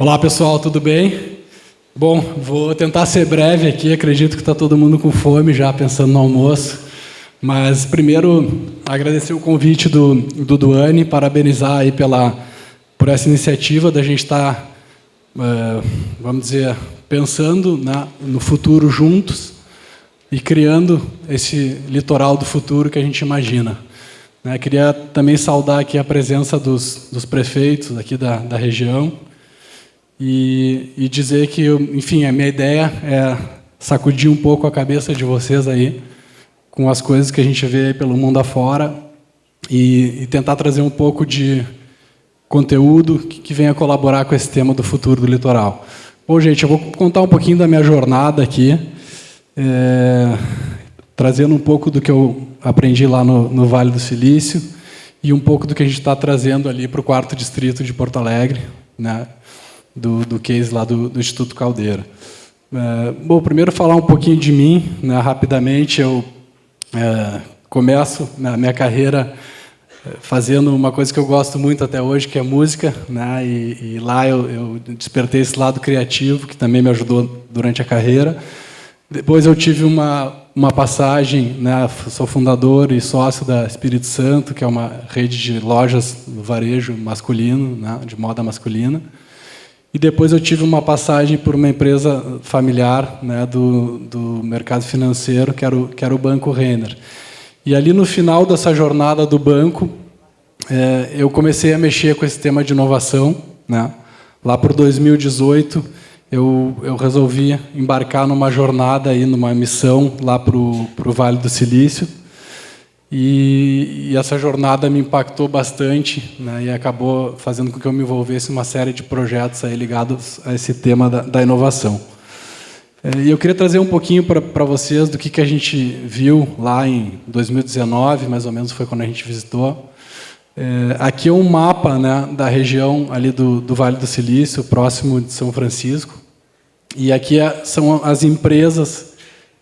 Olá pessoal, tudo bem? Bom, vou tentar ser breve aqui, acredito que está todo mundo com fome já, pensando no almoço. Mas primeiro, agradecer o convite do Duane, parabenizar aí por essa iniciativa da gente estar, vamos dizer, pensando no futuro juntos e criando esse litoral do futuro que a gente imagina. Queria também saudar aqui a presença dos prefeitos aqui da região e dizer que, enfim, a minha ideia é sacudir um pouco a cabeça de vocês aí com as coisas que a gente vê pelo mundo afora e tentar trazer um pouco de conteúdo que venha colaborar com esse tema do futuro do litoral. Bom, gente, eu vou contar um pouquinho da minha jornada aqui, trazendo um pouco do que eu aprendi lá no Vale do Silício e um pouco do que a gente está trazendo ali para o 4º Distrito de Porto Alegre, do case lá do Instituto Caldeira. Bom, primeiro falar um pouquinho de mim, rapidamente. Eu começo na minha carreira fazendo uma coisa que eu gosto muito até hoje, que é música, e lá eu despertei esse lado criativo, que também me ajudou durante a carreira. Depois eu tive uma passagem, sou fundador e sócio da Espírito Santo, que é uma rede de lojas do varejo masculino, de moda masculina. E depois eu tive uma passagem por uma empresa familiar, do mercado financeiro, que era o Banco Renner. E ali no final dessa jornada do banco, eu comecei a mexer com esse tema de inovação. Lá por 2018, eu resolvi embarcar numa jornada, numa missão lá para o Vale do Silício. E essa jornada me impactou bastante, e acabou fazendo com que eu me envolvesse em uma série de projetos aí ligados a esse tema da inovação. E eu queria trazer um pouquinho para vocês do que a gente viu lá em 2019, mais ou menos foi quando a gente visitou. Aqui é um mapa da região ali do Vale do Silício, próximo de São Francisco. E aqui são as empresas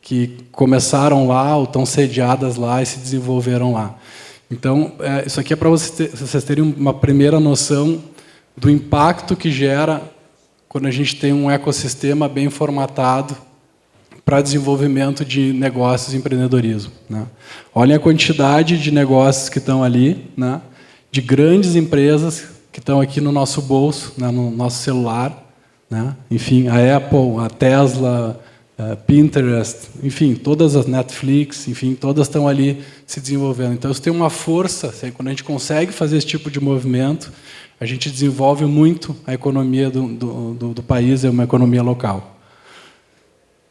que começaram lá, ou estão sediadas lá e se desenvolveram lá. Então, isso aqui é para vocês terem uma primeira noção do impacto que gera quando a gente tem um ecossistema bem formatado para desenvolvimento de negócios e empreendedorismo. Olhem a quantidade de negócios que estão ali, de grandes empresas que estão aqui no nosso bolso, no nosso celular. Enfim, a Apple, a Tesla, Pinterest, enfim, todas as Netflix, enfim, todas estão ali se desenvolvendo. Então, isso tem uma força. Quando a gente consegue fazer esse tipo de movimento, a gente desenvolve muito a economia do país, é uma economia local.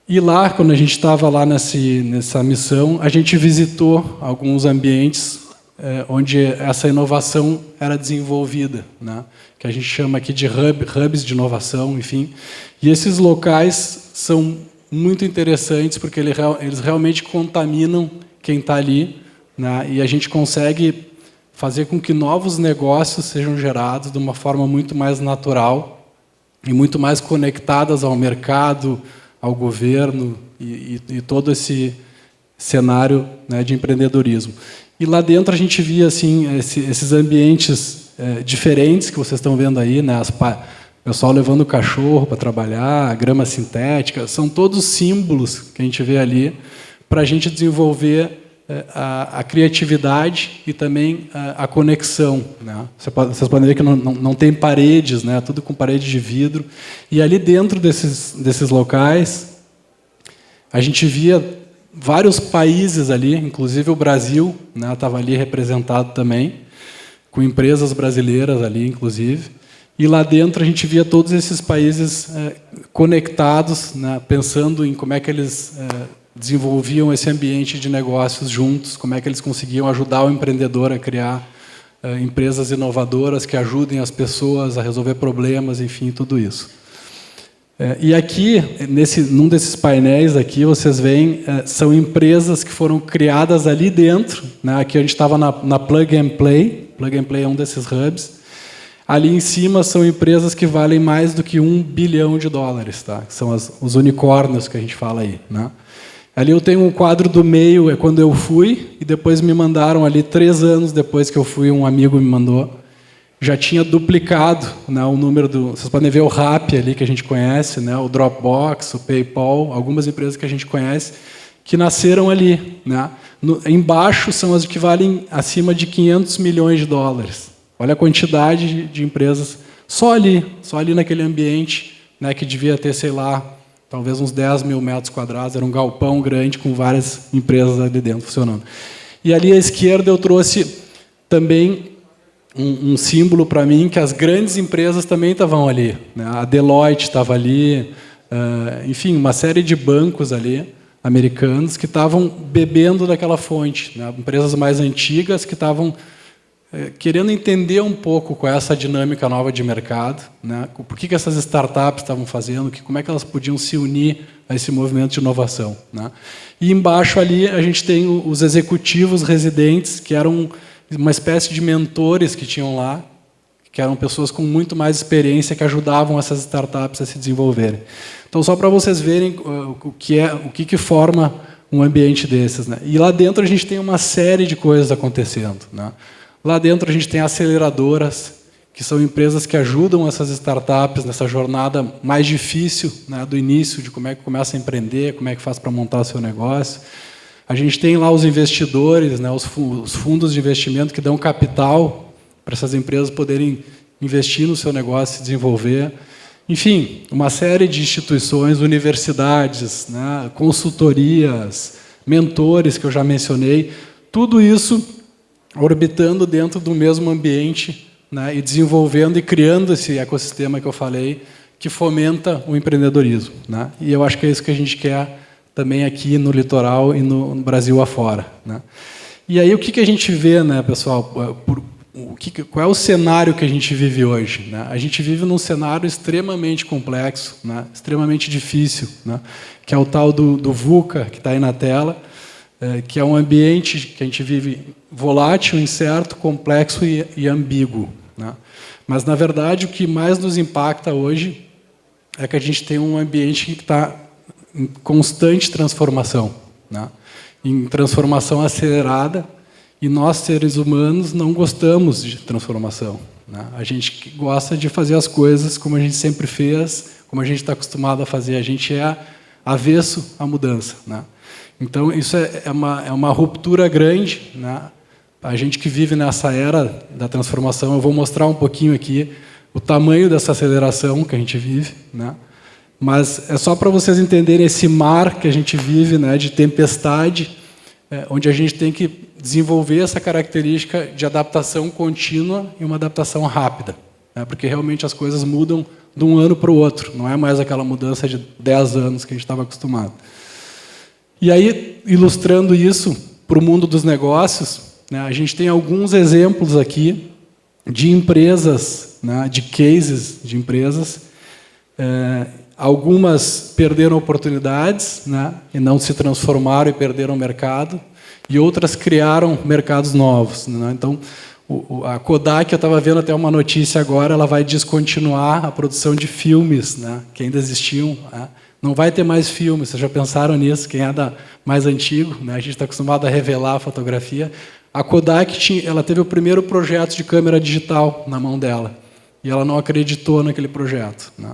E lá, quando a gente estava lá nessa missão, a gente visitou alguns ambientes onde essa inovação era desenvolvida, que a gente chama aqui de hubs de inovação, enfim. E esses locais são muito interessantes porque eles realmente contaminam quem está ali, e a gente consegue fazer com que novos negócios sejam gerados de uma forma muito mais natural e muito mais conectadas ao mercado, ao governo e todo esse cenário de empreendedorismo. E lá dentro a gente via assim, esses ambientes diferentes que vocês estão vendo aí, o pessoal levando o cachorro para trabalhar, a grama sintética, são todos símbolos que a gente vê ali para a gente desenvolver a criatividade e também a conexão. Vocês podem ver que não tem paredes, tudo com parede de vidro. E ali dentro desses locais, a gente via vários países ali, inclusive o Brasil estava ali representado também, com empresas brasileiras ali, inclusive. E lá dentro a gente via todos esses países conectados, pensando em como é que eles desenvolviam esse ambiente de negócios juntos, como é que eles conseguiam ajudar o empreendedor a criar empresas inovadoras que ajudem as pessoas a resolver problemas, enfim, tudo isso. E aqui, num desses painéis aqui, vocês veem, são empresas que foram criadas ali dentro. Aqui a gente estava na Plug and Play. Plug and Play é um desses hubs. Ali em cima são empresas que valem mais do que $1 bilhão, que são os unicórnios que a gente fala aí. Ali eu tenho um quadro do meio, é quando eu fui, e depois me mandaram ali, 3 anos depois que eu fui, um amigo me mandou. já tinha duplicado, né, o número do... Vocês podem ver o Rappi ali, que a gente conhece, né, o Dropbox, o PayPal, algumas empresas que a gente conhece, que nasceram ali. Né? Embaixo são as que valem acima de 500 milhões de dólares. Olha a quantidade de empresas só ali naquele ambiente, né, que devia ter, sei lá, talvez uns 10 mil metros quadrados, era um galpão grande com várias empresas ali dentro funcionando. E ali à esquerda eu trouxe também um símbolo para mim que as grandes empresas também estavam ali. Né? A Deloitte estava ali, enfim, uma série de bancos ali, americanos, que estavam bebendo daquela fonte. Né? Empresas mais antigas que estavam querendo entender um pouco qual é essa dinâmica nova de mercado, né? Por que essas startups estavam fazendo, como é que elas podiam se unir a esse movimento de inovação. Né? E embaixo ali a gente tem os executivos residentes, que eram uma espécie de mentores que tinham lá, que eram pessoas com muito mais experiência que ajudavam essas startups a se desenvolverem. Então, só para vocês verem o que forma um ambiente desses. Né? E lá dentro a gente tem uma série de coisas acontecendo. Né? Lá dentro a gente tem aceleradoras, que são empresas que ajudam essas startups nessa jornada mais difícil, né, do início, de como é que começa a empreender, como é que faz para montar o seu negócio. A gente tem lá os investidores, né, os fundos de investimento que dão capital para essas empresas poderem investir no seu negócio e se desenvolver. Enfim, uma série de instituições, universidades, né, consultorias, mentores que eu já mencionei, tudo isso orbitando dentro do mesmo ambiente, né, e desenvolvendo e criando esse ecossistema que eu falei, que fomenta o empreendedorismo. Né? E eu acho que é isso que a gente quer também aqui no litoral e no Brasil afora. Né? E aí o que a gente vê, né, pessoal? Qual é o cenário que a gente vive hoje? Né? A gente vive num cenário extremamente complexo, né, extremamente difícil, né, que é o tal do VUCA, que está aí na tela, que é um ambiente que a gente vive volátil, incerto, complexo e ambíguo. Né? Mas, na verdade, o que mais nos impacta hoje é que a gente tem um ambiente que está em constante transformação, né? Em transformação acelerada, e nós, seres humanos, não gostamos de transformação. Né? A gente gosta de fazer as coisas como a gente sempre fez, como a gente está acostumado a fazer. A gente é avesso à mudança. Né? Então, isso é uma ruptura grande. Né? A gente que vive nessa era da transformação, eu vou mostrar um pouquinho aqui o tamanho dessa aceleração que a gente vive. Né? Mas é só para vocês entenderem esse mar que a gente vive, né, de tempestade, onde a gente tem que desenvolver essa característica de adaptação contínua e uma adaptação rápida. Né? Porque realmente as coisas mudam de um ano para o outro, não é mais aquela mudança de 10 anos que a gente estava acostumado. E aí, ilustrando isso para o mundo dos negócios, né, a gente tem alguns exemplos aqui de empresas, né, de cases de empresas. Algumas perderam oportunidades, né, e não se transformaram e perderam o mercado, e outras criaram mercados novos. Né? Então, a Kodak, eu estava vendo até uma notícia agora, ela vai descontinuar a produção de filmes, né, que ainda existiam. Né? Não vai ter mais filmes, vocês já pensaram nisso? Quem é mais antigo, né? A gente está acostumado a revelar a fotografia. A Kodak ela teve o primeiro projeto de câmera digital na mão dela, e ela não acreditou naquele projeto. Né?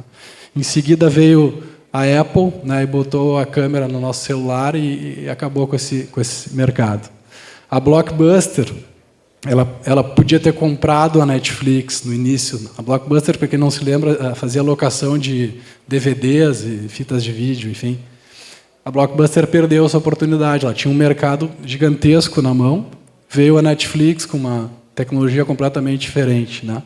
Em seguida veio a Apple, né, e botou a câmera no nosso celular e acabou com esse mercado. A Blockbuster, ela podia ter comprado a Netflix no início. A Blockbuster, para quem não se lembra, fazia locação de DVDs e fitas de vídeo, enfim. A Blockbuster perdeu essa oportunidade. Ela tinha um mercado gigantesco na mão. Veio a Netflix com uma tecnologia completamente diferente. Né?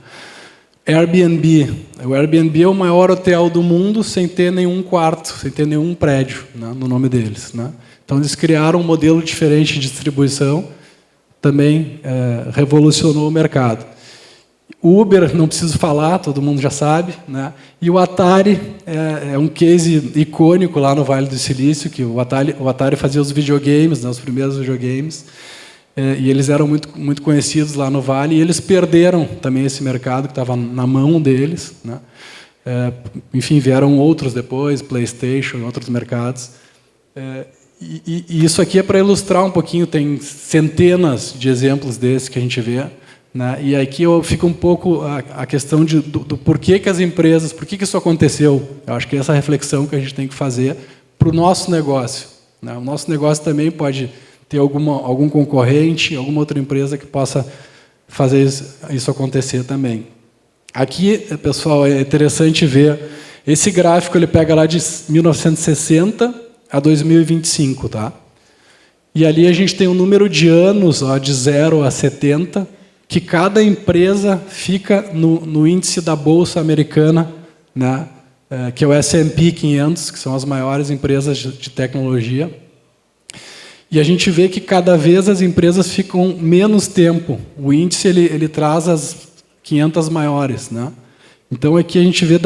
Airbnb. O Airbnb é o maior hotel do mundo sem ter nenhum quarto, sem ter nenhum prédio, né, no nome deles. Né? Então, eles criaram um modelo diferente de distribuição, também revolucionou o mercado. O Uber, não preciso falar, todo mundo já sabe. Né? E o Atari é um case icônico lá no Vale do Silício, que o Atari fazia os videogames, né, os primeiros videogames, e eles eram muito conhecidos lá no Vale, e eles perderam também esse mercado que estava na mão deles. Né? Enfim, vieram outros depois, PlayStation, outros mercados. E isso aqui é para ilustrar um pouquinho, tem centenas de exemplos desses que a gente vê. né? E aqui eu fico um pouco a questão do porquê que as empresas, por que isso aconteceu. Eu acho que essa reflexão que a gente tem que fazer para o nosso negócio, né? O nosso negócio também pode ter algum concorrente, alguma outra empresa que possa fazer isso acontecer também. Aqui, pessoal, é interessante ver, esse gráfico ele pega lá de 1960 a 2025, tá? E ali a gente tem um número de anos, ó, de 0 a 70, que cada empresa fica no índice da Bolsa Americana, né, que é o S&P 500, que são as maiores empresas de tecnologia. E a gente vê que cada vez as empresas ficam menos tempo. O índice ele traz as 500 maiores, né? Então aqui a gente vê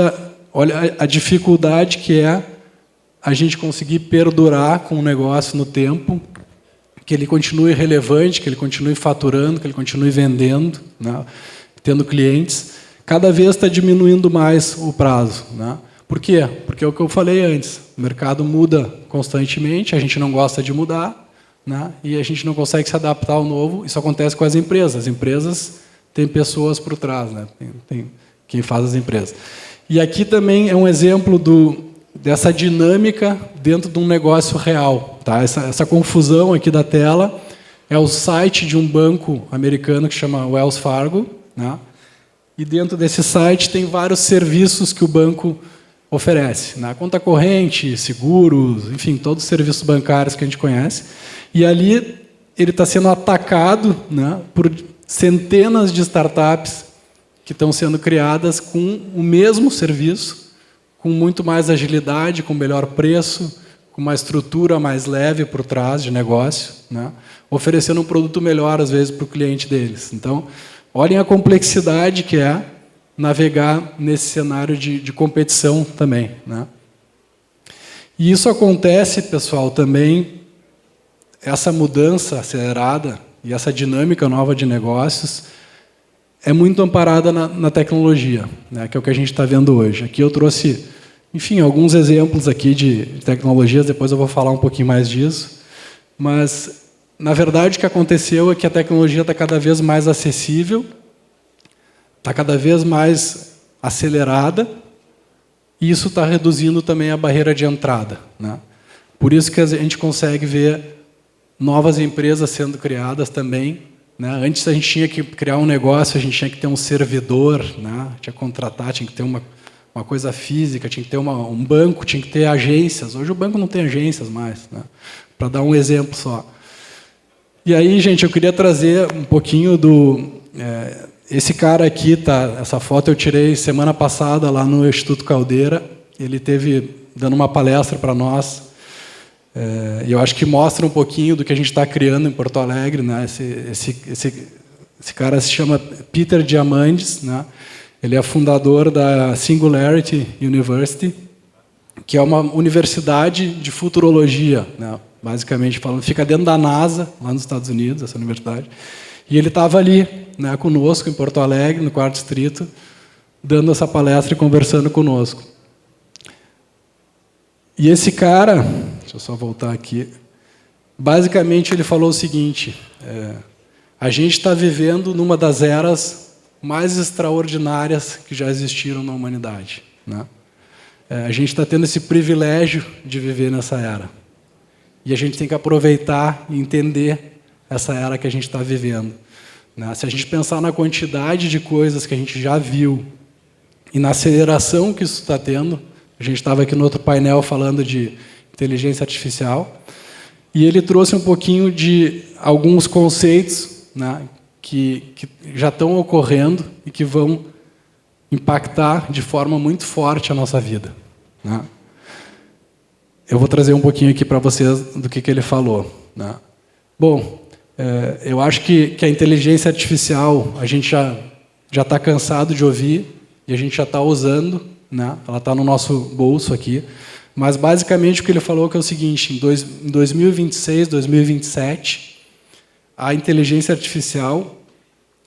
olha a dificuldade que é a gente conseguir perdurar com o negócio no tempo, que ele continue relevante, que ele continue faturando, que ele continue vendendo, né, tendo clientes. Cada vez está diminuindo mais o prazo, né? Por quê? Porque é o que eu falei antes. O mercado muda constantemente, a gente não gosta de mudar, né, e a gente não consegue se adaptar ao novo. Isso acontece com as empresas. As empresas têm pessoas por trás, né? Tem quem faz as empresas. E aqui também é um exemplo dessa dinâmica dentro de um negócio real. Tá? Essa confusão aqui da tela é o site de um banco americano que chama Wells Fargo, né? E dentro desse site tem vários serviços que o banco oferece, né? Conta corrente, seguros, enfim, todos os serviços bancários que a gente conhece. E ali ele está sendo atacado, né, por centenas de startups que estão sendo criadas com o mesmo serviço, com muito mais agilidade, com melhor preço, com uma estrutura mais leve por trás de negócio, né? Oferecendo um produto melhor, às vezes, para o cliente deles. Então, olhem a complexidade que é navegar nesse cenário de competição também, né? E isso acontece, pessoal, também, essa mudança acelerada e essa dinâmica nova de negócios é muito amparada na tecnologia, né, que é o que a gente está vendo hoje. Aqui eu trouxe, enfim, alguns exemplos aqui de tecnologias, depois eu vou falar um pouquinho mais disso, mas, na verdade, o que aconteceu é que a tecnologia está cada vez mais acessível, está cada vez mais acelerada, e isso está reduzindo também a barreira de entrada, né? Por isso que a gente consegue ver novas empresas sendo criadas também, né? Antes a gente tinha que criar um negócio, a gente tinha que ter um servidor, né? Tinha que contratar, tinha que ter uma coisa física, tinha que ter um banco, tinha que ter agências. Hoje o banco não tem agências mais, né? Para dar um exemplo só. E aí, gente, eu queria trazer um pouquinho esse cara aqui, tá? Essa foto eu tirei semana passada lá no Instituto Caldeira. Ele teve dando uma palestra para nós. E eu acho que mostra um pouquinho do que a gente está criando em Porto Alegre, né? Esse cara se chama Peter Diamandis, né? Ele é fundador da Singularity University, que é uma universidade de futurologia, né? Basicamente falando, fica dentro da NASA, lá nos Estados Unidos, essa universidade. E ele estava ali, né, conosco em Porto Alegre, no 4º Distrito, dando essa palestra e conversando conosco. E esse cara, deixa eu só voltar aqui, basicamente ele falou o seguinte: a gente está vivendo numa das eras mais extraordinárias que já existiram na humanidade, né? A gente está tendo esse privilégio de viver nessa era. E a gente tem que aproveitar e entender essa era que a gente está vivendo, né? Se a gente pensar na quantidade de coisas que a gente já viu e na aceleração que isso está tendo, a gente estava aqui no outro painel falando de inteligência artificial, e ele trouxe um pouquinho de alguns conceitos, né, que já estão ocorrendo e que vão impactar de forma muito forte a nossa vida, né? Eu vou trazer um pouquinho aqui para vocês do que ele falou, né? Bom, eu acho que a inteligência artificial a gente já está cansado de ouvir e a gente já está usando, né? Ela está no nosso bolso aqui. Mas, basicamente, o que ele falou que é o seguinte: em 2026, 2027, a inteligência artificial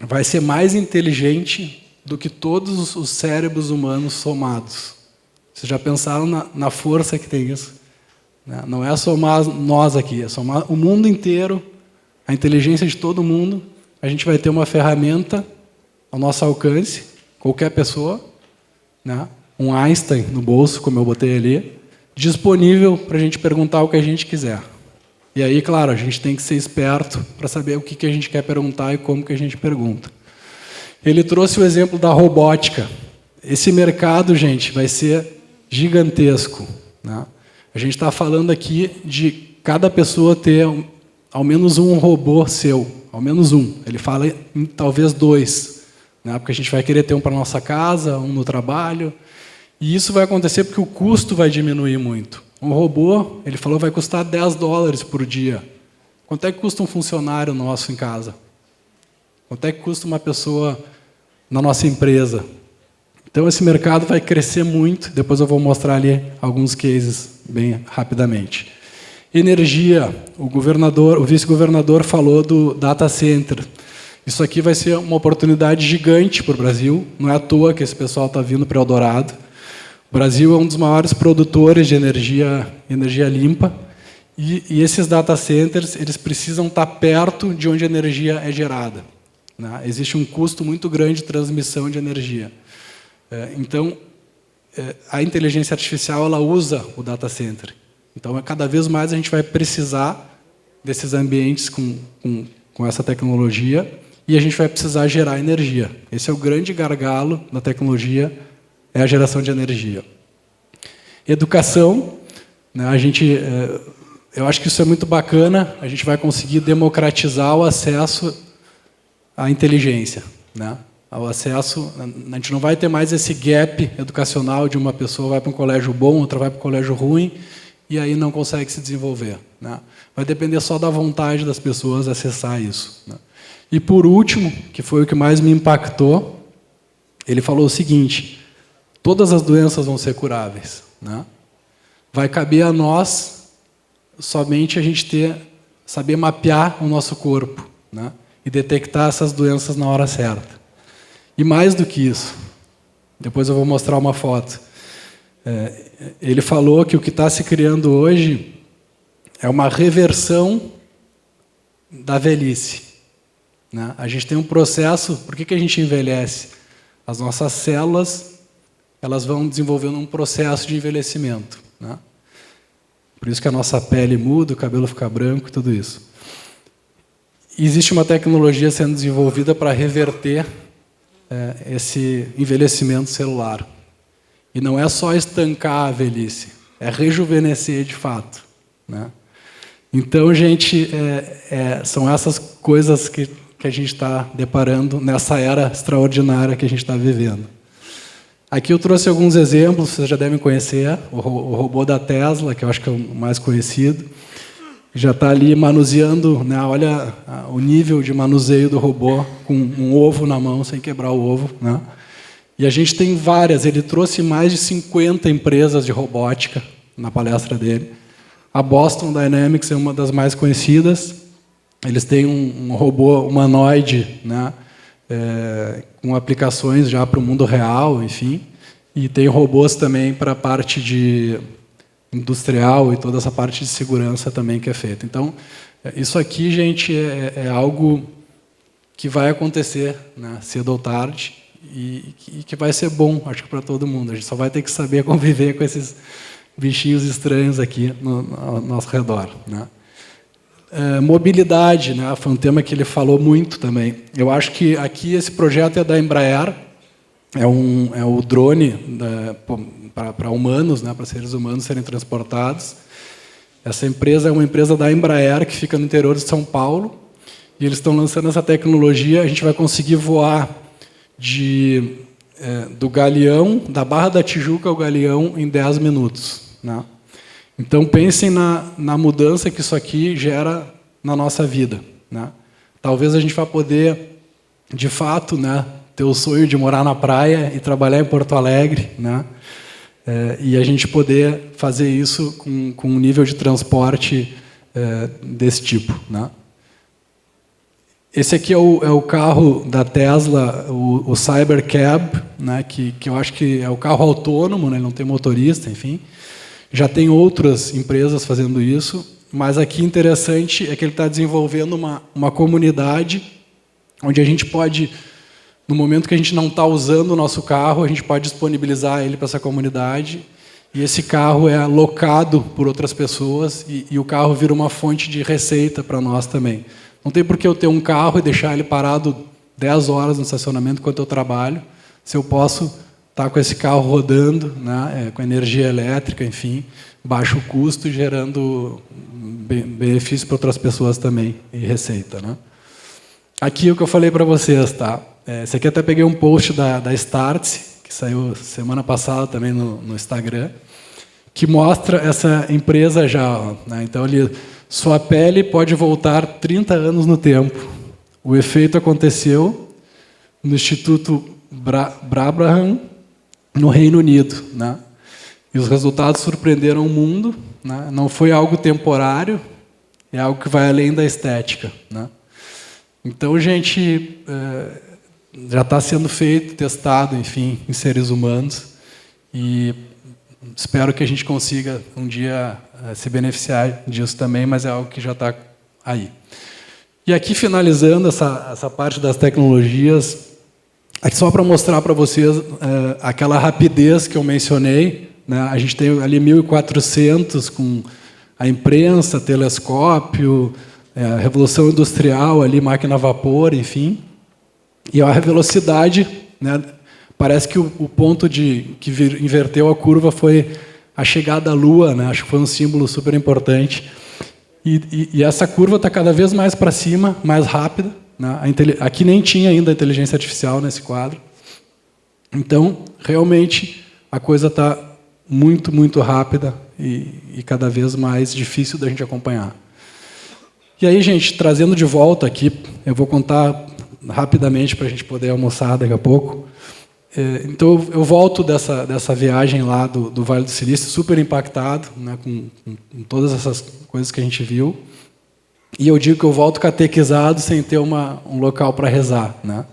vai ser mais inteligente do que todos os cérebros humanos somados. Vocês já pensaram na força que tem isso? Não é somar nós aqui, é somar o mundo inteiro, a inteligência de todo mundo. a gente vai ter uma ferramenta ao nosso alcance, qualquer pessoa, né? Um Einstein no bolso, como eu botei ali, disponível para a gente perguntar o que a gente quiser. E aí, claro, a gente tem que ser esperto para saber o que a gente quer perguntar e como que a gente pergunta. Ele trouxe o exemplo da robótica. Esse mercado, gente, vai ser gigantesco, né? A gente está falando aqui de cada pessoa ter ao menos um robô seu, ao menos um. Ele fala em talvez 2, né? Porque a gente vai querer ter um para nossa casa, um no trabalho. E isso vai acontecer porque o custo vai diminuir muito. Um robô, ele falou, vai custar $10 por dia. Quanto é que custa um funcionário nosso em casa? Quanto é que custa uma pessoa na nossa empresa? Então, esse mercado vai crescer muito. Depois eu vou mostrar ali alguns cases bem rapidamente. Energia. O vice-governador falou do data center. Isso aqui vai ser uma oportunidade gigante para o Brasil. Não é à toa que esse pessoal está vindo para Eldorado. O Brasil é um dos maiores produtores de energia limpa. E esses data centers, eles precisam estar perto de onde a energia é gerada, né? Existe um custo muito grande de transmissão de energia. Então, a inteligência artificial ela usa o data center. Então, cada vez mais a gente vai precisar desses ambientes com essa tecnologia e a gente vai precisar gerar energia. Esse é o grande gargalo da tecnologia, é a geração de energia. Educação, né, eu acho que isso é muito bacana, a gente vai conseguir democratizar o acesso à inteligência, né? Ao acesso, a gente não vai ter mais esse gap educacional de uma pessoa vai para um colégio bom, outra vai para um colégio ruim, e aí não consegue se desenvolver, né? Vai depender só da vontade das pessoas acessar isso, né? E, por último, que foi o que mais me impactou, ele falou o seguinte, todas as doenças vão ser curáveis, né? Vai caber a nós somente a gente saber mapear o nosso corpo, né? E detectar essas doenças na hora certa. E mais do que isso, depois eu vou mostrar uma foto. Ele falou que o que está se criando hoje é uma reversão da velhice, né? A gente tem um processo, por que a gente envelhece? As nossas células elas vão desenvolvendo um processo de envelhecimento, né? Por isso que a nossa pele muda, o cabelo fica branco e tudo isso. E existe uma tecnologia sendo desenvolvida para reverter esse envelhecimento celular. E não é só estancar a velhice, é rejuvenescer de fato, né? Então, gente, são essas coisas que a gente está deparando nessa era extraordinária que a gente está vivendo. Aqui eu trouxe alguns exemplos, vocês já devem conhecer, o robô da Tesla, que eu acho que é o mais conhecido, já está ali manuseando, né? Olha o nível de manuseio do robô com um ovo na mão, sem quebrar o ovo, né? E a gente tem várias, ele trouxe mais de 50 empresas de robótica na palestra dele. A Boston Dynamics é uma das mais conhecidas, eles têm um robô humanoide, né? Com aplicações já para o mundo real, enfim, e tem robôs também para a parte de industrial e toda essa parte de segurança também que é feita. Então, isso aqui, gente, é algo que vai acontecer, né, cedo ou tarde e que vai ser bom, acho que para todo mundo. A gente só vai ter que saber conviver com esses bichinhos estranhos aqui ao nosso redor, né? Mobilidade, né, foi um tema que ele falou muito também. Eu acho que aqui esse projeto é da Embraer, é o drone para humanos, né, para seres humanos serem transportados. Essa empresa é uma empresa da Embraer que fica no interior de São Paulo e eles estão lançando essa tecnologia. A gente vai conseguir voar do Galeão, da Barra da Tijuca ao Galeão em 10 minutos, né? Então, pensem na mudança que isso aqui gera na nossa vida, né? Talvez a gente vá poder, de fato, né, ter o sonho de morar na praia e trabalhar em Porto Alegre, né? E a gente poder fazer isso com um nível de transporte desse tipo, né? Esse aqui é o carro da Tesla, o Cybercab, né, que eu acho que é o carro autônomo, né, ele não tem motorista, enfim. Já tem outras empresas fazendo isso, mas aqui interessante é que ele está desenvolvendo uma comunidade onde a gente pode, no momento que a gente não está usando o nosso carro, a gente pode disponibilizar ele para essa comunidade, e esse carro é alocado por outras pessoas, e o carro vira uma fonte de receita para nós também. Não tem por que eu ter um carro e deixar ele parado 10 horas no estacionamento enquanto eu trabalho, se eu posso estar com esse carro rodando, né, com energia elétrica, enfim, baixo custo, gerando benefício para outras pessoas também, e receita. Né? Aqui o que eu falei para vocês, tá? Esse aqui até peguei um post da Startse, que saiu semana passada também no Instagram, que mostra essa empresa já. Ó, né? Então, ali, sua pele pode voltar 30 anos no tempo. O efeito aconteceu no Instituto Brabham, no Reino Unido. Né? E os resultados surpreenderam o mundo. Né? Não foi algo temporário, é algo que vai além da estética. Né? Então, gente, já está sendo feito, testado, enfim, em seres humanos. E espero que a gente consiga um dia se beneficiar disso também, mas é algo que já está aí. E aqui, finalizando essa parte das tecnologias, aqui só para mostrar para vocês aquela rapidez que eu mencionei. Né? A gente tem ali 1400 com a imprensa, telescópio, a revolução industrial, ali, máquina a vapor, enfim. E a velocidade, né? Parece que o ponto que inverteu a curva foi a chegada à Lua, né? Acho que foi um símbolo super importante. E essa curva está cada vez mais para cima, mais rápida. Né? Aqui nem tinha ainda a inteligência artificial nesse quadro. Então, realmente, a coisa está muito, muito rápida e cada vez mais difícil da gente acompanhar. E aí, gente, trazendo de volta aqui, eu vou contar rapidamente para a gente poder almoçar daqui a pouco. Então, eu volto dessa viagem lá do Vale do Silício, super impactado, né, com todas essas coisas que a gente viu. E eu digo que eu volto catequizado sem ter um local para rezar. Né?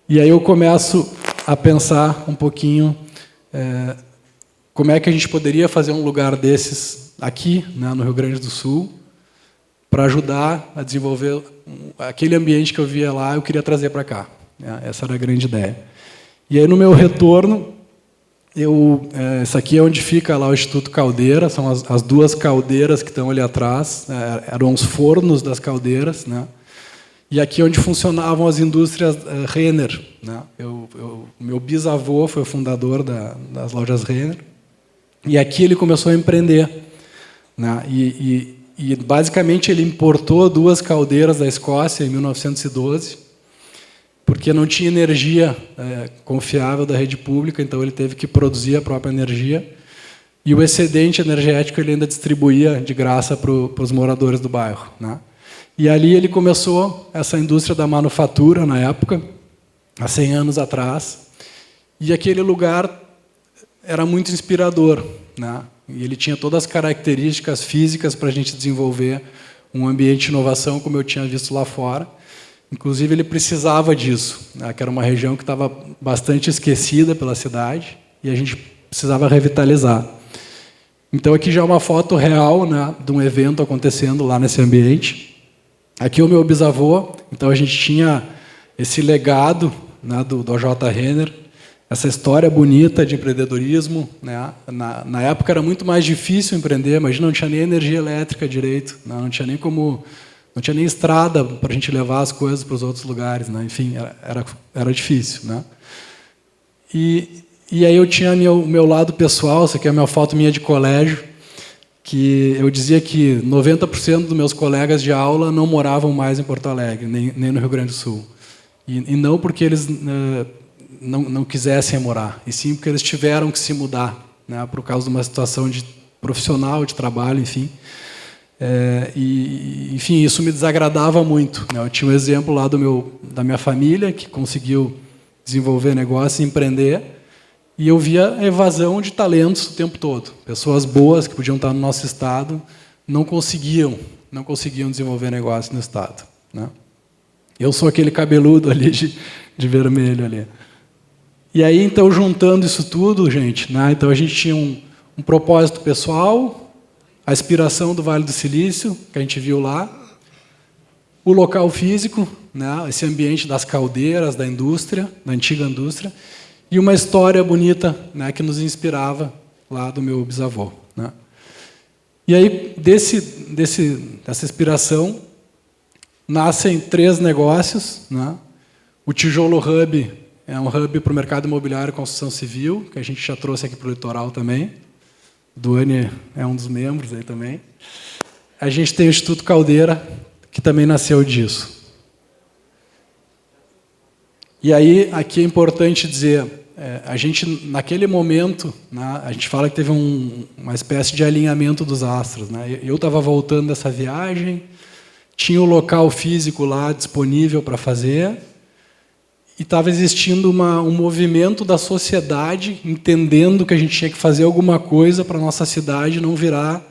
E aí eu começo a pensar um pouquinho como é que a gente poderia fazer um lugar desses aqui, né, no Rio Grande do Sul, para ajudar a desenvolver aquele ambiente que eu via lá, eu queria trazer para cá. Essa era a grande ideia. E aí, no meu retorno, isso aqui é onde fica lá o Instituto Caldeira, são as duas caldeiras que estão ali atrás, eram os fornos das caldeiras, né? E aqui é onde funcionavam as indústrias Renner. Né? Meu bisavô foi o fundador das lojas Renner, e aqui ele começou a empreender. Né? E basicamente ele importou 2 caldeiras da Escócia em 1912, porque não tinha energia confiável da rede pública, então ele teve que produzir a própria energia. E o excedente energético ele ainda distribuía de graça para os moradores do bairro. Né? E ali ele começou essa indústria da manufatura, na época, há 100 anos atrás. E aquele lugar era muito inspirador. Né? E ele tinha todas as características físicas para a gente desenvolver um ambiente de inovação, como eu tinha visto lá fora. Inclusive, ele precisava disso, né? Que era uma região que estava bastante esquecida pela cidade e a gente precisava revitalizar. Então, aqui já é uma foto real, né, de um evento acontecendo lá nesse ambiente. Aqui é o meu bisavô, então a gente tinha esse legado, né, do OJ Renner, essa história bonita de empreendedorismo. Né? Na época era muito mais difícil empreender, imagina, não tinha nem energia elétrica direito, né? Não tinha nem como... Não tinha nem estrada para a gente levar as coisas para os outros lugares. Né? Enfim, era difícil. Né? E aí eu tinha o meu lado pessoal, essa aqui é a minha foto minha de colégio, que eu dizia que 90% dos meus colegas de aula não moravam mais em Porto Alegre, nem no Rio Grande do Sul. E não porque eles não quisessem morar, e sim porque eles tiveram que se mudar, né? Por causa de uma situação profissional, de trabalho, enfim. Enfim, isso me desagradava muito. Né? Eu tinha um exemplo lá da minha família, que conseguiu desenvolver negócio e empreender, e eu via a evasão de talentos o tempo todo. Pessoas boas que podiam estar no nosso estado não conseguiam desenvolver negócio no estado. Né? Eu sou aquele cabeludo ali de vermelho ali. E aí, então, juntando isso tudo, gente, né? Então a gente tinha um propósito pessoal, a inspiração do Vale do Silício, que a gente viu lá, o local físico, né, esse ambiente das caldeiras, da indústria, da antiga indústria, e uma história bonita, né, que nos inspirava lá do meu bisavô, né. E aí, dessa inspiração, nascem 3 negócios, né. O Tijolo Hub é um hub para o mercado imobiliário e construção civil, que a gente já trouxe aqui para o litoral também. Duane é um dos membros aí também. A gente tem o Instituto Caldeira, que também nasceu disso. E aí, aqui é importante dizer, a gente, naquele momento, né, a gente fala que teve uma espécie de alinhamento dos astros, né? Eu estava voltando dessa viagem, tinha o local físico lá disponível para fazer, e estava existindo um movimento da sociedade entendendo que a gente tinha que fazer alguma coisa para a nossa cidade não virar,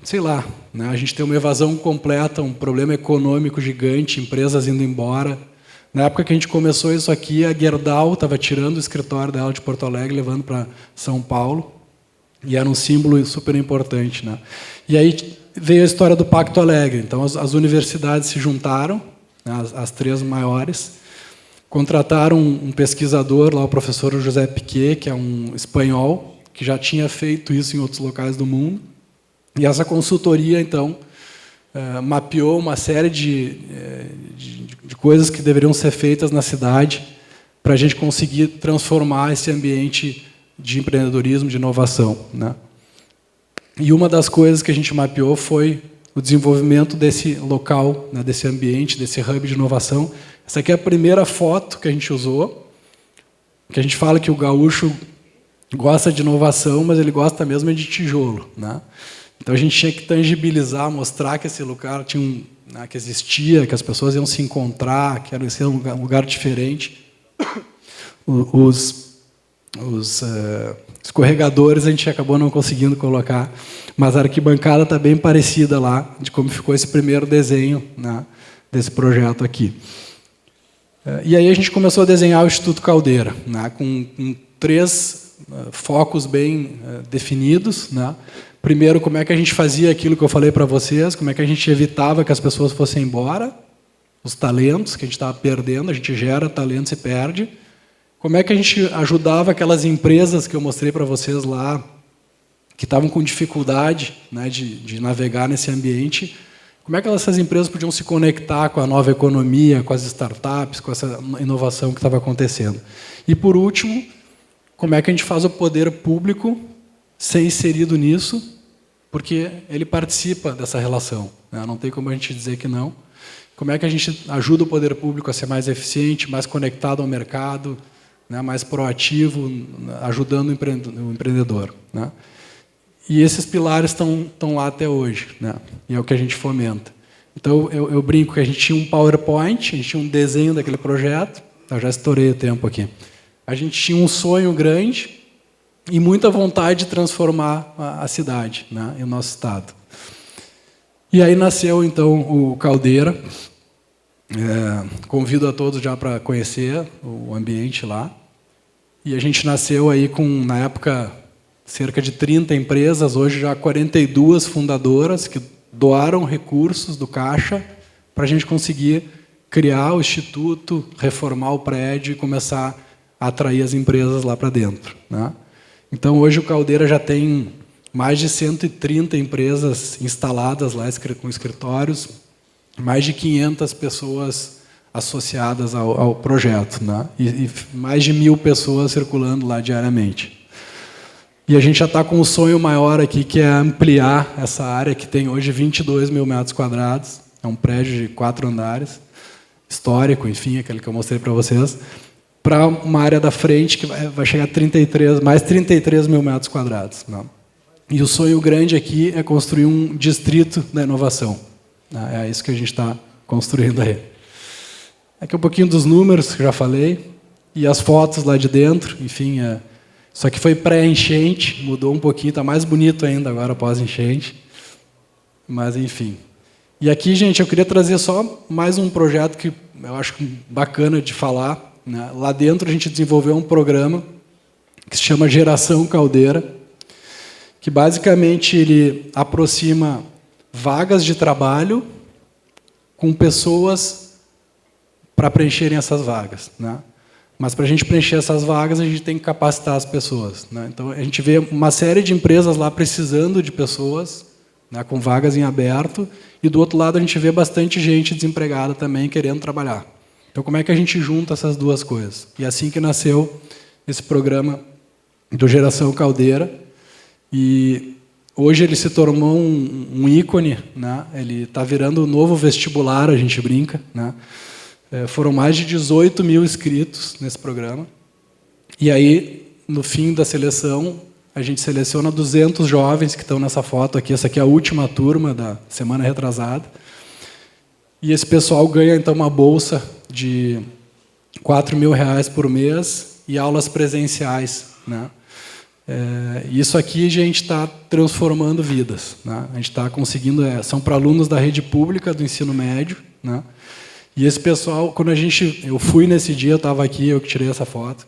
sei lá, né? A gente tem uma evasão completa, um problema econômico gigante, empresas indo embora. Na época que a gente começou isso aqui, a Gerdau estava tirando o escritório dela de Porto Alegre, levando para São Paulo, e era um símbolo super importante, né? E aí veio a história do Pacto Alegre. Então, as universidades se juntaram, né, as 3 maiores, contrataram um pesquisador, lá, o professor José Piquet, que é um espanhol, que já tinha feito isso em outros locais do mundo. E essa consultoria, então, mapeou uma série de coisas que deveriam ser feitas na cidade para a gente conseguir transformar esse ambiente de empreendedorismo, de inovação, né? E uma das coisas que a gente mapeou foi o desenvolvimento desse local, né, desse ambiente, desse hub de inovação. Essa aqui é a primeira foto que a gente usou, que a gente fala que o gaúcho gosta de inovação, mas ele gosta mesmo de tijolo, né? Então a gente tinha que tangibilizar, mostrar que esse lugar tinha né, que existia, que as pessoas iam se encontrar, que era um lugar diferente. Os escorregadores a gente acabou não conseguindo colocar, mas a arquibancada está bem parecida lá, de como ficou esse primeiro desenho, né, desse projeto aqui. E aí a gente começou a desenhar o Instituto Caldeira, né, com 3 focos bem definidos, né. Primeiro, como é que a gente fazia aquilo que eu falei para vocês, como é que a gente evitava que as pessoas fossem embora, os talentos que a gente estava perdendo, a gente gera talentos e perde. Como é que a gente ajudava aquelas empresas que eu mostrei para vocês lá, que estavam com dificuldade, né, de navegar nesse ambiente, como é que essas empresas podiam se conectar com a nova economia, com as startups, com essa inovação que estava acontecendo. E, por último, como é que a gente faz o poder público ser inserido nisso, porque ele participa dessa relação, né? Não tem como a gente dizer que não. Como é que a gente ajuda o poder público a ser mais eficiente, mais conectado ao mercado, né, mais proativo, ajudando o empreendedor, né? E esses pilares estão lá até hoje, né? E é o que a gente fomenta. Então, eu brinco que a gente tinha um PowerPoint, a gente tinha um desenho daquele projeto, eu já estourei o tempo aqui. A gente tinha um sonho grande e muita vontade de transformar a cidade, né, e o nosso estado. E aí nasceu, então, o Caldeira. Convido a todos já para conhecer o ambiente lá. E a gente nasceu aí com, na época, cerca de 30 empresas, hoje já 42 fundadoras que doaram recursos do Caixa para a gente conseguir criar o instituto, reformar o prédio e começar a atrair as empresas lá para dentro, né? Então, hoje o Caldeira já tem mais de 130 empresas instaladas lá com escritórios, mais de 500 pessoas associadas ao projeto, né? E mais de 1.000 pessoas circulando lá diariamente. E a gente já está com um sonho maior aqui, que é ampliar essa área, que tem hoje 22 mil metros quadrados, é um prédio de 4 andares, histórico, enfim, aquele que eu mostrei para vocês, para uma área da frente que vai chegar a mais 33 mil metros quadrados, né? E o sonho grande aqui é construir um distrito da inovação, né? É isso que a gente está construindo aí. Aqui um pouquinho dos números que eu já falei, e as fotos lá de dentro, enfim, isso aqui foi pré-enchente, mudou um pouquinho, está mais bonito ainda agora pós-enchente, mas enfim. E aqui, gente, eu queria trazer só mais um projeto que eu acho bacana de falar, né? Lá dentro a gente desenvolveu um programa que se chama Geração Caldeira, que basicamente ele aproxima vagas de trabalho com pessoas para preencherem essas vagas, né? Mas para a gente preencher essas vagas, a gente tem que capacitar as pessoas, né? Então, a gente vê uma série de empresas lá precisando de pessoas, né, com vagas em aberto, e do outro lado a gente vê bastante gente desempregada também querendo trabalhar. Então, como é que a gente junta essas duas coisas? E é assim que nasceu esse programa do Geração Caldeira. E hoje ele se tornou um ícone, né? Ele está virando o novo vestibular, a gente brinca, né? Foram mais de 18 mil inscritos nesse programa. E aí, no fim da seleção, a gente seleciona 200 jovens que estão nessa foto aqui. Essa aqui é a última turma da semana retrasada. E esse pessoal ganha, então, uma bolsa de R$4.000 por mês e aulas presenciais, né? Isso aqui a gente está transformando vidas, né? A gente está conseguindo... são para alunos da rede pública do ensino médio, né? E esse pessoal, quando eu fui nesse dia, eu estava aqui, eu que tirei essa foto,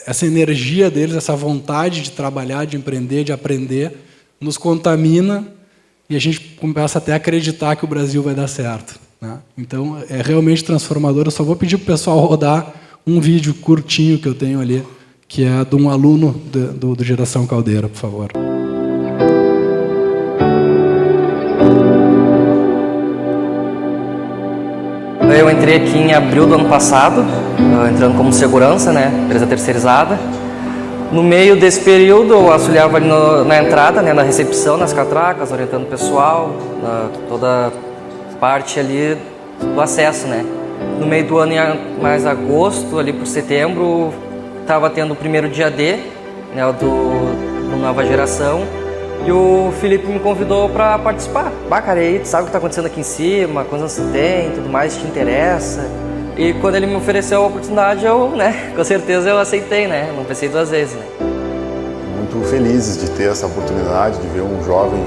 essa energia deles, essa vontade de trabalhar, de empreender, de aprender, nos contamina e a gente começa até a acreditar que o Brasil vai dar certo, né? Então, é realmente transformador. Eu só vou pedir para o pessoal rodar um vídeo curtinho que eu tenho ali, que é de um aluno do Geração Caldeira, por favor. Eu entrei aqui em abril do ano passado, entrando como segurança, né, empresa terceirizada. No meio desse período, eu auxiliava ali na entrada, né, na recepção, nas catracas, orientando o pessoal, toda parte ali do acesso, né. No meio do ano, em mais agosto, ali por setembro, estava tendo o primeiro dia D, né, do Nova Geração, e o Felipe me convidou para participar. Bah, cara, aí, tu sabe o que está acontecendo aqui em cima, quantos anos você tem, tudo mais, te interessa. E quando ele me ofereceu a oportunidade, eu, né, com certeza eu aceitei, né, não pensei duas vezes, né. Muito felizes de ter essa oportunidade de ver um jovem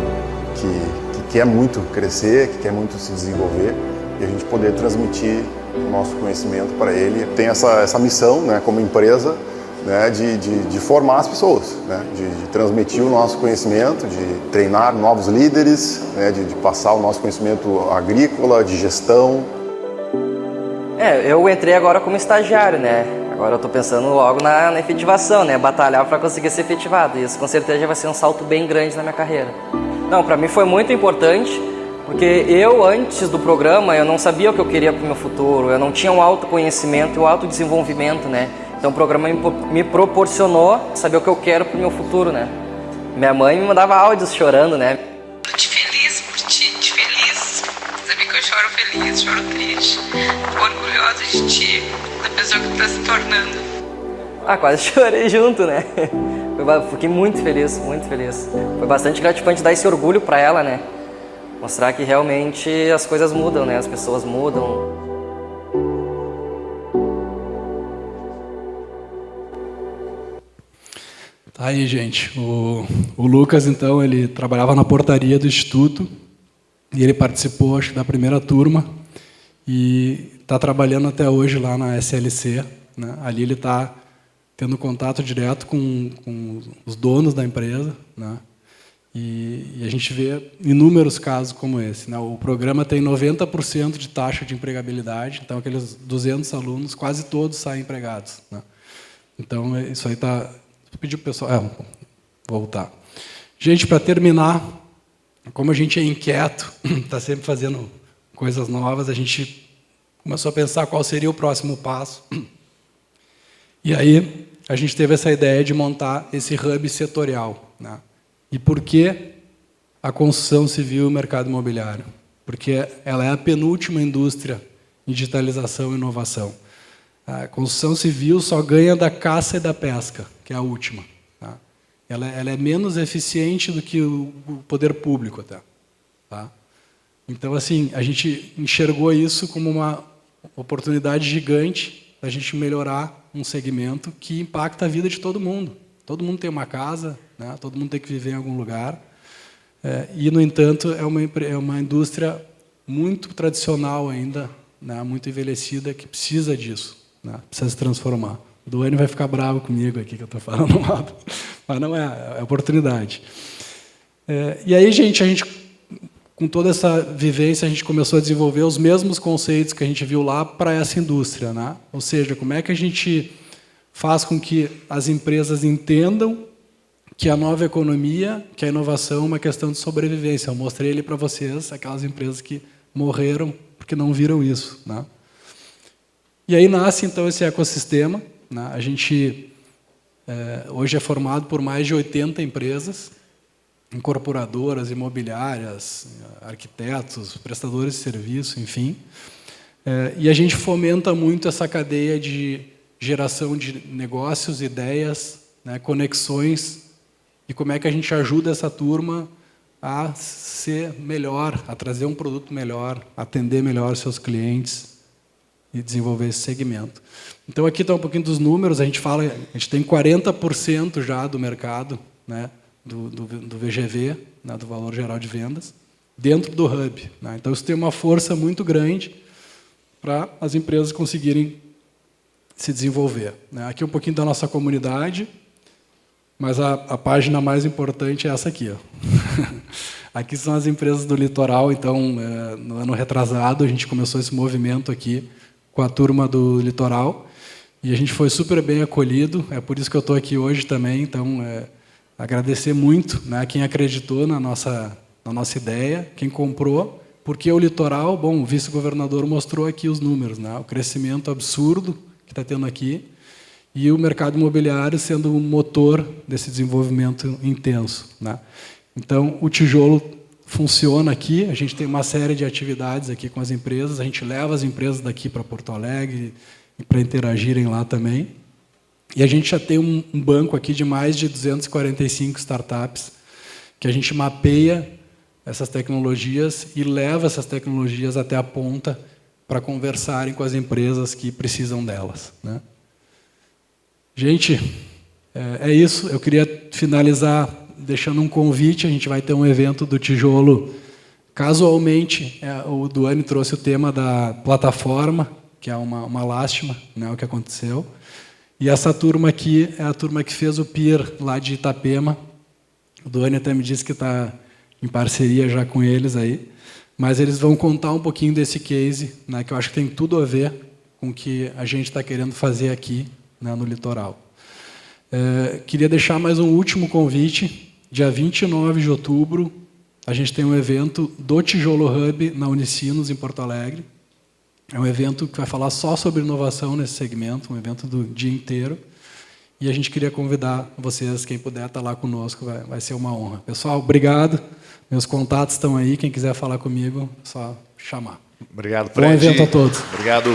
que quer muito crescer, que quer muito se desenvolver, e a gente poder transmitir o nosso conhecimento para ele. Tem essa missão, né, como empresa, né, de formar as pessoas, né, de transmitir o nosso conhecimento, de treinar novos líderes, né, de passar o nosso conhecimento agrícola, de gestão. Eu entrei agora como estagiário, né? Agora eu estou pensando logo na efetivação, né? Batalhar para conseguir ser efetivado. Isso com certeza vai ser um salto bem grande na minha carreira. Não, para mim foi muito importante, porque eu, antes do programa, eu não sabia o que eu queria para o meu futuro, eu não tinha um autoconhecimento e um autodesenvolvimento, né? Então o programa me proporcionou saber o que eu quero para o meu futuro, né? Minha mãe me mandava áudios chorando, né? Tô feliz por ti, feliz. Sabe que eu choro feliz, choro triste. Tô orgulhosa de ti, da pessoa que tu tá se tornando. Quase chorei junto, né? Fiquei muito feliz, muito feliz. Foi bastante gratificante dar esse orgulho para ela, né? Mostrar que realmente as coisas mudam, né? As pessoas mudam. Tá aí, gente. O Lucas, então, ele trabalhava na portaria do Instituto e ele participou, acho que, da primeira turma e está trabalhando até hoje lá na SLC, né? Ali ele está tendo contato direto com os donos da empresa, né? E a gente vê inúmeros casos como esse, né? O programa tem 90% de taxa de empregabilidade, então aqueles 200 alunos, quase todos saem empregados, né? Então, isso aí está... Vou pedir para o pessoal... voltar. Gente, para terminar, como a gente é inquieto, está sempre fazendo coisas novas, a gente começou a pensar qual seria o próximo passo. E aí, a gente teve essa ideia de montar esse hub setorial, né? E por que a construção civil e o mercado imobiliário? Porque ela é a penúltima indústria em digitalização e inovação. A construção civil só ganha da caça e da pesca, que é a última, tá? Ela é menos eficiente do que o poder público até, tá? Então, assim, a gente enxergou isso como uma oportunidade gigante da gente melhorar um segmento que impacta a vida de todo mundo. Todo mundo tem uma casa, né? Todo mundo tem que viver em algum lugar. E, no entanto, é uma indústria muito tradicional ainda, né? Muito envelhecida, que precisa disso, né? Precisa se transformar. O Duane vai ficar bravo comigo aqui, que eu estou falando mal, mas não é oportunidade. E aí, gente, a gente com toda essa vivência, a gente começou a desenvolver os mesmos conceitos que a gente viu lá para essa indústria, né? Ou seja, como é que a gente faz com que as empresas entendam que a nova economia, que a inovação é uma questão de sobrevivência. Eu mostrei ali para vocês aquelas empresas que morreram porque não viram isso, né? E aí nasce, então, esse ecossistema, né? A gente hoje é formado por mais de 80 empresas, incorporadoras, imobiliárias, arquitetos, prestadores de serviço, enfim. E a gente fomenta muito essa cadeia de geração de negócios, ideias, né, conexões, e como é que a gente ajuda essa turma a ser melhor, a trazer um produto melhor, atender melhor seus clientes e desenvolver esse segmento. Então, aqui está um pouquinho dos números. A gente tem 40% já do mercado, né, do VGV, né, do Valor Geral de Vendas, dentro do Hub, né? Então, isso tem uma força muito grande para as empresas conseguirem se desenvolver, né? Aqui um pouquinho da nossa comunidade, mas a página mais importante é essa aqui, ó. Aqui são as empresas do litoral. Então, no ano retrasado, a gente começou esse movimento aqui com a turma do litoral, e a gente foi super bem acolhido. É por isso que eu estou aqui hoje também. Então, agradecer muito, né, quem acreditou na nossa ideia, quem comprou, porque o litoral, bom, o vice-governador mostrou aqui os números, né, o crescimento absurdo que está tendo aqui, e o mercado imobiliário sendo um motor desse desenvolvimento intenso, né. Então, o tijolo funciona aqui. A gente tem uma série de atividades aqui com as empresas. A gente leva as empresas daqui para Porto Alegre para interagirem lá também. E a gente já tem um banco aqui de mais de 245 startups que a gente mapeia essas tecnologias e leva essas tecnologias até a ponta para conversarem com as empresas que precisam delas, né? Gente, é isso. Eu queria finalizar deixando um convite. A gente vai ter um evento do tijolo. Casualmente, o Duane trouxe o tema da plataforma, que é uma lástima, né, o que aconteceu. E essa turma aqui é a turma que fez o PIR lá de Itapema. O Duane até me disse que está em parceria já com eles aí. Mas eles vão contar um pouquinho desse case, né, que eu acho que tem tudo a ver com o que a gente está querendo fazer aqui, né, no litoral. Queria deixar mais um último convite. Dia 29 de outubro, a gente tem um evento do Tijolo Hub na Unicinos, em Porto Alegre. É um evento que vai falar só sobre inovação nesse segmento, um evento do dia inteiro. E a gente queria convidar vocês, quem puder estar lá conosco, vai ser uma honra. Pessoal, obrigado. Meus contatos estão aí. Quem quiser falar comigo, é só chamar. Obrigado, Fred. Bom evento a todos. Obrigado.